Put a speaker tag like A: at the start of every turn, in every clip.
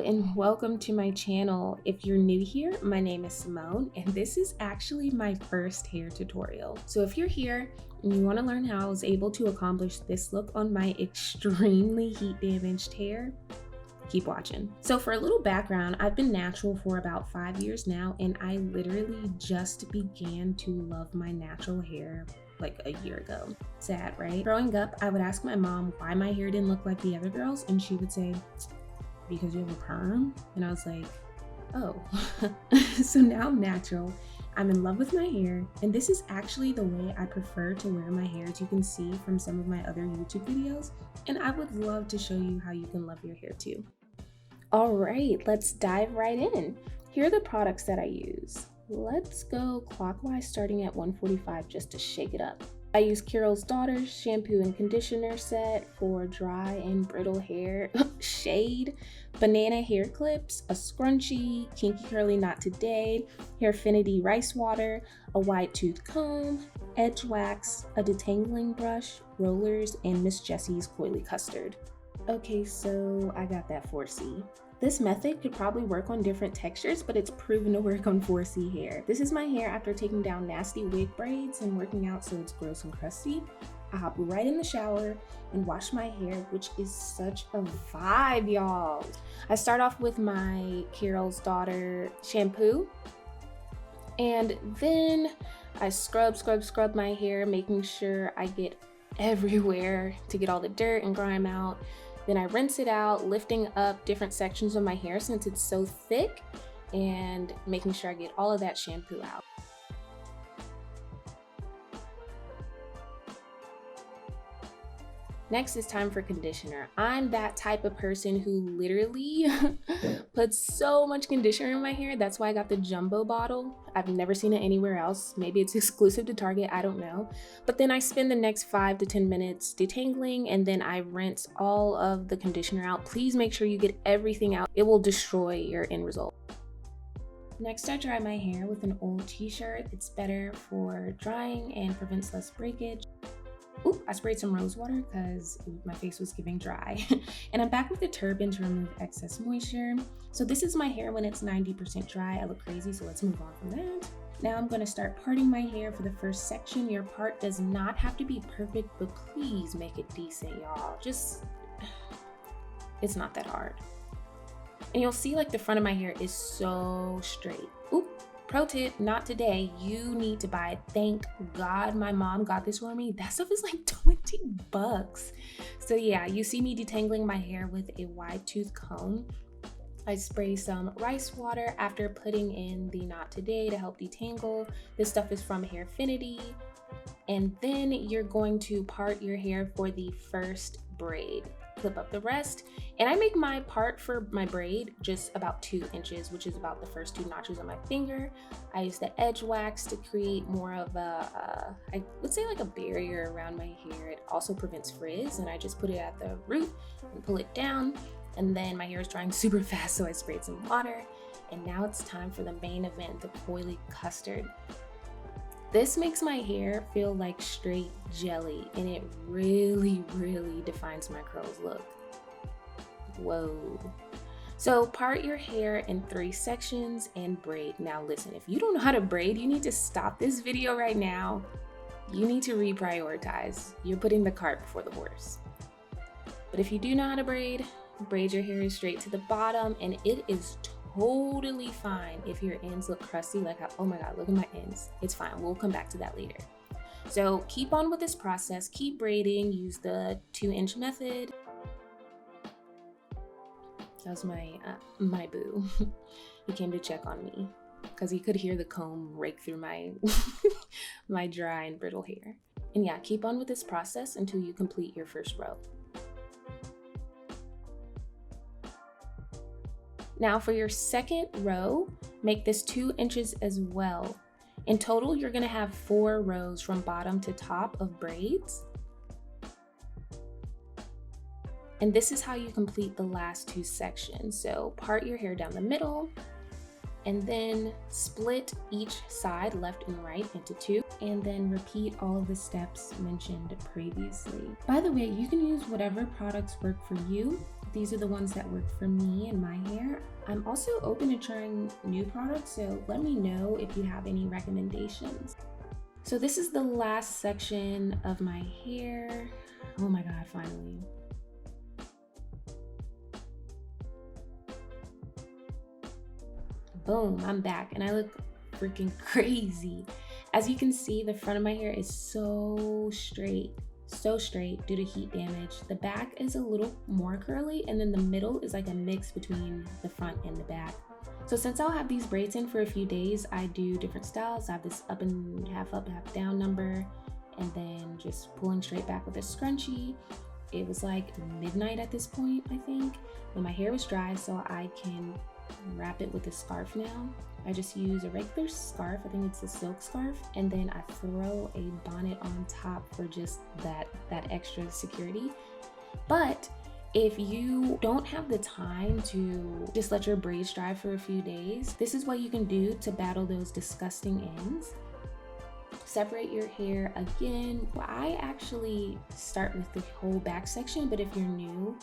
A: and welcome to my channel. If you're new here, my name is Simone and this is actually my first hair tutorial. So if you're here and you want to learn how I was able to accomplish this look on my extremely heat damaged hair, keep watching. So for a little background, I've been natural for about 5 years now and I literally just began to love my natural hair like a year ago. Sad, right? Growing up, I would ask my mom why my hair didn't look like the other girls and she would say, because you have a perm? And I was like, oh. So now I'm natural. I'm in love with my hair, and this is actually the way I prefer to wear my hair, as you can see from some of my other YouTube videos, and I would love to show you how you can love your hair too. All right, let's dive right in. Here are the products that I use. Let's go clockwise, starting at 145 just to shake it up. I use Carol's Daughter's shampoo and conditioner set for dry and brittle hair, shade, banana hair clips, a scrunchie, kinky curly knot today, Hairfinity rice water, a wide tooth comb, edge wax, a detangling brush, rollers, and Miss Jessie's coily custard. Okay, so I got that 4C. This method could probably work on different textures, but it's proven to work on 4C hair. This is my hair after taking down nasty wig braids and working out so it's gross and crusty. I hop right in the shower and wash my hair, which is such a vibe, y'all. I start off with my Carol's Daughter shampoo, and then I scrub my hair, making sure I get everywhere to get all the dirt and grime out. Then I rinse it out, lifting up different sections of my hair since it's so thick and making sure I get all of that shampoo out. Next is time for conditioner. I'm that type of person who literally puts so much conditioner in my hair. That's why I got the jumbo bottle. I've never seen it anywhere else. Maybe it's exclusive to Target, I don't know. But then I spend the next 5 to 10 minutes detangling and then I rinse all of the conditioner out. Please make sure you get everything out. It will destroy your end result. Next, I dry my hair with an old t-shirt. It's better for drying and prevents less breakage. Ooh, I sprayed some rose water because my face was giving dry. And I'm back with the turban to remove excess moisture. So this is my hair when it's 90% dry. I look crazy, so let's move on from that. Now I'm gonna start parting my hair for the first section. Your part does not have to be perfect, but please make it decent, y'all. It's not that hard. And you'll see like the front of my hair is so straight. Oop. Pro tip, not today. You need to buy it. Thank God my mom got this for me. That stuff is like 20 bucks. So yeah, you see me detangling my hair with a wide tooth comb. I spray some rice water after putting in the knot today to help detangle. This stuff is from Hairfinity. And then you're going to part your hair for the first braid. Clip up the rest, and I make my part for my braid just about 2 inches, which is about the first 2 notches on my finger. I use the edge wax to create more of a, I would say like a barrier around my hair. It also prevents frizz, and I just put it at the root and pull it down, and then my hair is drying super fast, so I sprayed some water, and now it's time for the main event, the coily custard. This makes my hair feel like straight jelly, and it really, really defines my curls look. Whoa. So part your hair in 3 sections and braid. Now listen, if you don't know how to braid, you need to stop this video right now. You need to reprioritize. You're putting the cart before the horse. But if you do know how to braid your hair straight to the bottom, and it is totally fine if your ends look crusty, like oh my god, look at my ends. It's fine, we'll come back to that later. So keep on with this process, keep braiding, use the 2-inch method. That was my boo. He came to check on me because he could hear the comb rake through my my dry and brittle hair. And yeah, keep on with this process until you complete your first row. Now for your second row, make this 2 inches as well. In total, you're gonna have 4 rows from bottom to top of braids. And this is how you complete the last 2 sections. So part your hair down the middle, and then split each side, left and right, into 2, and then repeat all of the steps mentioned previously. By the way, you can use whatever products work for you. These are the ones that work for me and my hair. I'm also open to trying new products, so let me know if you have any recommendations. So this is the last section of my hair. Oh my God, finally. Boom, I'm back and I look freaking crazy. As you can see, the front of my hair is so straight due to heat damage. The back is a little more curly, and then the middle is like a mix between the front and the back. So since I'll have these braids in for a few days, I do different styles. I have this up, half down number, and then just pulling straight back with a scrunchie. It was like midnight at this point, I think, and my hair was dry, so I can wrap it with a scarf now. I just use a regular scarf, I think it's a silk scarf, and then I throw a bonnet on top for just that extra security. But if you don't have the time to just let your braids dry for a few days, this is what you can do to battle those disgusting ends. Separate your hair again. Well, I actually start with the whole back section, but if you're new,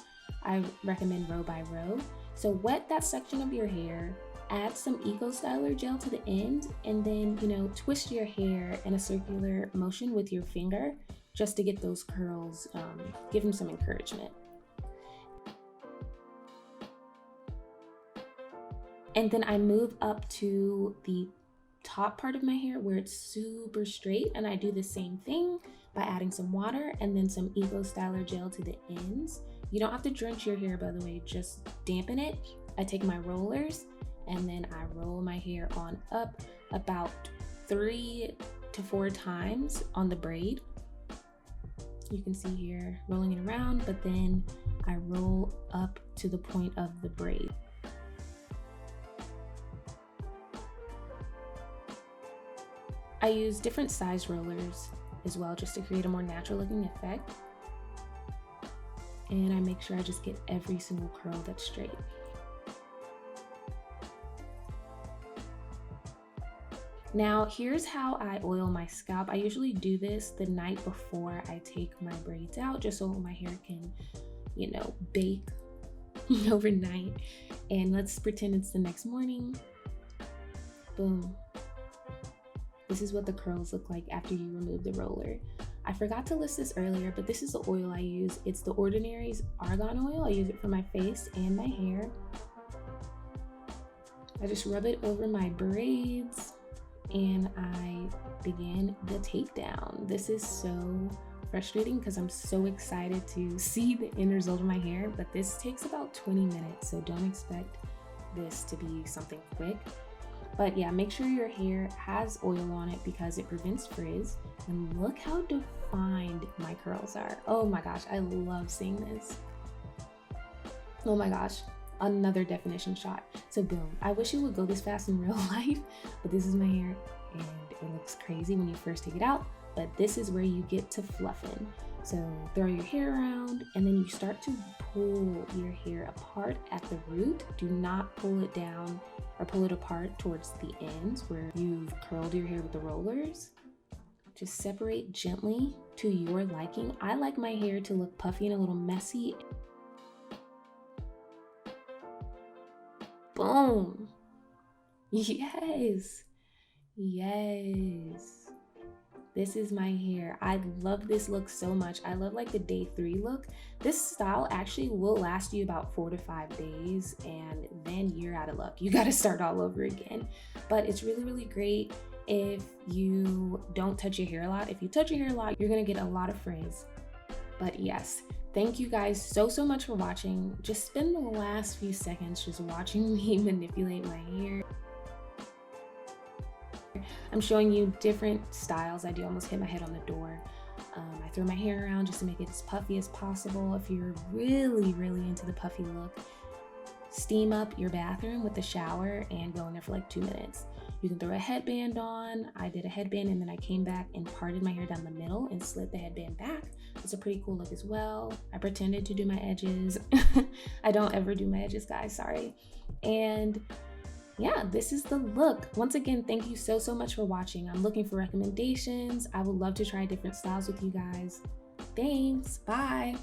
A: I recommend row by row. So wet that section of your hair, add some Eco Styler gel to the end, and then, twist your hair in a circular motion with your finger just to get those curls, give them some encouragement. And then I move up to the top part of my hair where it's super straight, and I do the same thing by adding some water and then some Eco Styler gel to the ends. You don't have to drench your hair, by the way, just dampen it. I take my rollers and then I roll my hair on up about 3 to 4 times on the braid. You can see here rolling it around, but then I roll up to the point of the braid. I use different size rollers as well, just to create a more natural looking effect. And I make sure I just get every single curl that's straight. Now, here's how I oil my scalp. I usually do this the night before I take my braids out, just so my hair can, bake overnight. And let's pretend it's the next morning. Boom. This is what the curls look like after you remove the roller. I forgot to list this earlier, but this is the oil I use. It's the Ordinary's Argan Oil. I use it for my face and my hair. I just rub it over my braids and I begin the takedown. This is so frustrating because I'm so excited to see the end result of my hair, but this takes about 20 minutes, so don't expect this to be something quick. But yeah, make sure your hair has oil on it because it prevents frizz. And look how defined my curls are. Oh my gosh, I love seeing this. Oh my gosh, another definition shot. So boom, I wish it would go this fast in real life, but this is my hair and it looks crazy when you first take it out, but this is where you get to fluffing. So throw your hair around and then you start to pull your hair apart at the root. Do not pull it down or pull it apart towards the ends where you've curled your hair with the rollers. Just separate gently to your liking. I like my hair to look puffy and a little messy. Boom. Yes. Yes. This is my hair. I love this look so much. I love like the day 3 look. This style actually will last you about 4 to 5 days and then you're out of luck. You got to start all over again. But it's really, really great if you don't touch your hair a lot. If you touch your hair a lot, you're going to get a lot of frizz. But yes, thank you guys so much for watching. Just spend the last few seconds just watching me manipulate my hair. I'm showing you different styles. I do almost hit my head on the door. I throw my hair around just to make it as puffy as possible. If you're really, really into the puffy look, steam up your bathroom with the shower and go in there for like 2 minutes. You can throw a headband on. I did a headband and then I came back and parted my hair down the middle and slid the headband back. It's a pretty cool look as well. I pretended to do my edges. I don't ever do my edges, guys, sorry. And yeah, this is the look. Once again, thank you so much for watching. I'm looking for recommendations. I would love to try different styles with you guys. Thanks, bye.